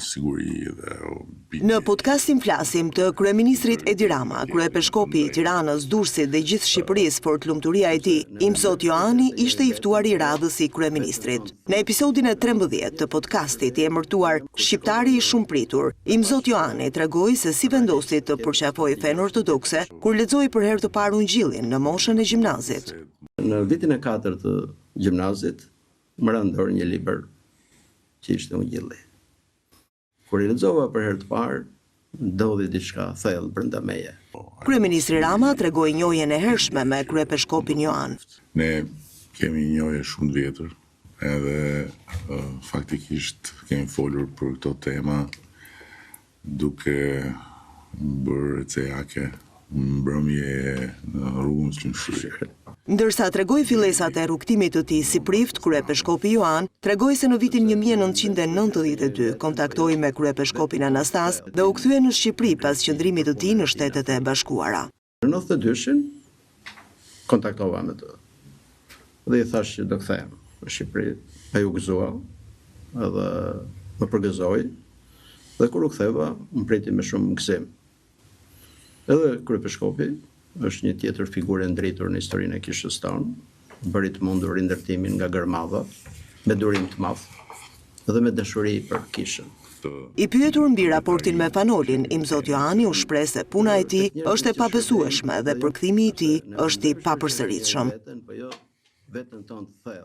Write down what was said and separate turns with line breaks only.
siguri dhe
Në podcastin flasim të kryeministrit Edi Rama, kryepeshkopi i Tiranës, Durrësit dhe gjithë Shqipërisë për të lumturia e tij. Imzot Joani ishte i ftuar i radhës i kryeministrit. Në episodin e 13 të podcastit i emërtuar Shqiptari i shumë pritur, Imzot Joani tregoi se si vendosi të përqafojë fenë ortodokse kur lexoi për herë të parë Ungjillin në moshën e gjimnazit.
Në vitin e 4 të gjimnazit, më ra dorë një libër që ishte Ungjilli. Kur i lexova për herë të parë, ndodhi diçka thellë brenda meje.
Kryeministri Rama tregoi njohjen e hershme me kryepeshkopin Joan.
Ne kemi një njohje shumë të vjetër, edhe faktikisht kemi folur për këto tema duke bërë cejake mbrëmje në rrugën Shlyshri.
Ndërsa tregoi fillesat e rrugtimit të tij si prift, kryepeshkopi Joan tregoi se në vitin 1992 kontaktoi me kryepeshkopin Anastas dhe u kthye në Shqipëri pas qëndrimit të tij në Shtetet e Bashkuara.
Në 92-shin kontaktova me të. Dhe i thash që do kthehem në Shqipëri, ai u gëzua edhe më përgëzoi. Dhe kur u ktheva, më priti me shumë gëzim. Edhe kryepeshkopi është një tjetër figurë e ndritur në historinë e kishës tonë, bëri të mundur rindërtimin nga Gërmadha, me durim të madh dhe me dashuri për kishën.
I pyetur mbi raportin me Fanolin, Imzot Joani u shpreh se puna e tij është e pabesueshme dhe përkthimi i tij është i papërsëritshëm.